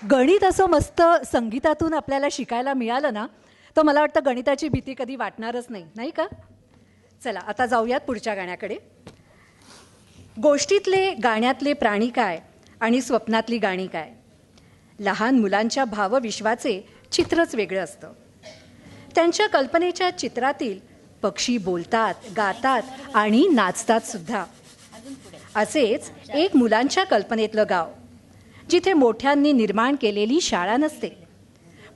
गणित असं मस्त संगीतातून आपल्याला शिकायला मिळालं ना, तर मला वाटतं गणिताची भीती कधी वाटणारच नाही, नाही का? चला आता जाऊयात पुढच्या गाण्याकडे. गोष्टीतले गाण्यातले प्राणी काय आणि स्वप्नातली गाणी काय. लहान मुलांच्या भावविश्वाचे चित्रच वेगळं असतं. त्यांच्या कल्पनेच्या चित्रातील पक्षी बोलतात, गातात आणि नाचतात सुद्धा. असेच एक मुलांच्या कल्पनेतलं गाव, जिथे मोठ्यांनी निर्माण केलेली शाळा नसते,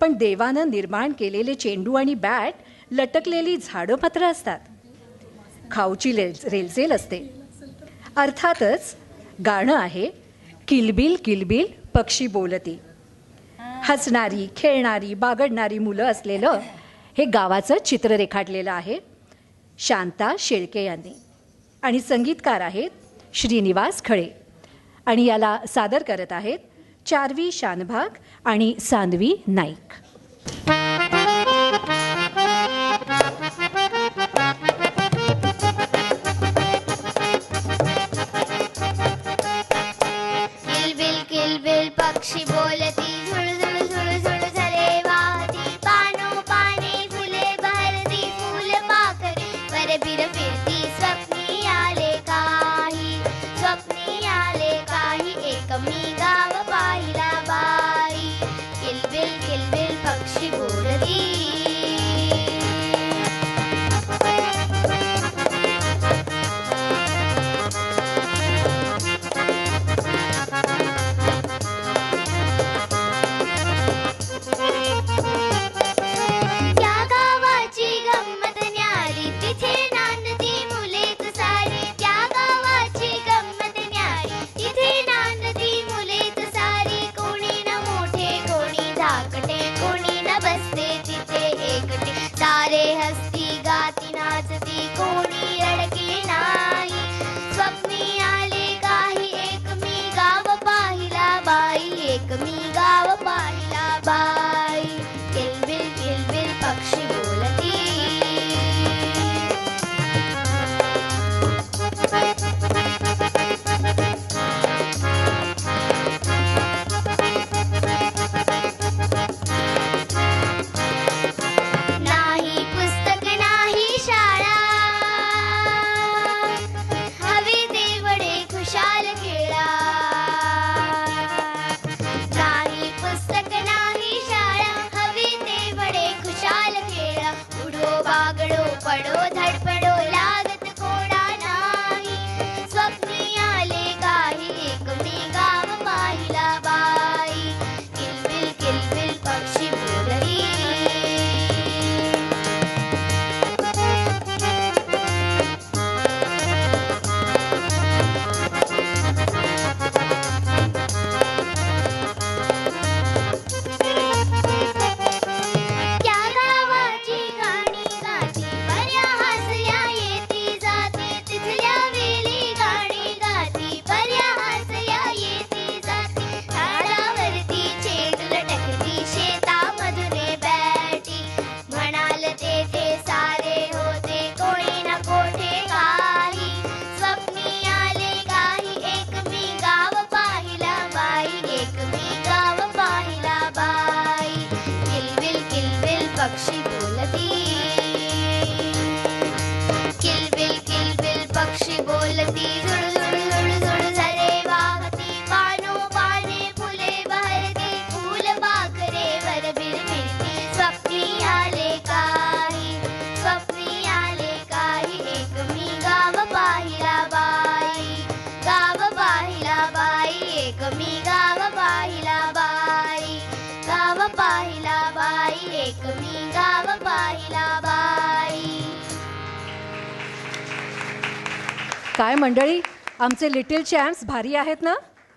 पण देवानं निर्माण केलेले चेंडू आणि बॅट, लटकलेली झाडं मात्र असतात. खाऊची रेलचेल असते. अर्थातच गाणं आहे किलबिल किलबिल पक्षी बोलती. हसणारी, खेळणारी, बागडणारी मुलं असलेलं हे गावाचं चित्र रेखाटलेलं आहे शांता शेळके यांनी. आणि संगीतकार आहेत श्रीनिवास खळे. आणि याला सादर करत आहेत चार्वी शानभाग आणि सानवी नाईक. किलबिल किलबिल पक्षी बोलती, झुळ झुळ झुळ झुळ झरे वाहती. पानो पाने फुले बहरती, फूल पाखरे परबिर फिरती. स्वप्नी आले काही, स्वप्नी आले काही, एक मी गाव पाहिला बाई. किलबिल किलबिल पक्षी बोलती. त्या गावाची गंमत न्यारी, तिथे नांदती मुले तुसारी. त्या गावाची गंमत न्यारी, तिथे नांदती मुले तुसारी. कोणी न मोठे, कोणी धाकटे, कोणी न बसते तिथे एकटे. सारे हसती गाती नाचती, कोणी रडके नाही. स्वप्नी आले काही, एक मी गाव पाहिला बाई. एक मी गाव पाहिला बाई. किलबिल किलबिल पक्षी बोलती. नाही पुस्तक नाही शाळा, हवे तेवढे खुशाल खेळा. नाही पुस्तक नाही शाळा, हवे तेवढे खुशाल खेळा. उडो बागडो पडो धडपडो, लागत कोणा नाही. स्वप्नी आले काही, एक मी गाव पाहिला बाई. किलबिल किलबिल पक्षी बोलती. त्या गावाची गाणी गाती, बऱ्या हसल्या येती जाती. तिथल्या वेली गाणी गाती, बऱ्या हसल्या येती जाती. झाडावरती चेंडू लटकती, शेतामधून बॅटी. म्हणाल तेथे सारे होते, कोणी न कोठे काही. स्वप्नी आले काही, एक मी गाव पाहिला बाई. एक मी गाव पाहिला बाई. किलबिल किलबिल पक्षी बोलती. किलबिल किलबिल पक्षी बोलती, झुळ झुळ झुळ झुळ झरे वाहती. पानो पाने फुले बहरती, फूल पाखरे वरबिर फिरती. स्वप्नी आले काही, स्वप्नी आले काही, एक मी गाव पाहिला बाई. गाव पाहिला बाई, एक मी गाव पाहिला बाई. गाव पाहिला बाई, एक मी गाव पाहिला बाई. काय मंडळी, आमचे लिटिल चॅम्प्स भारी आहेत ना.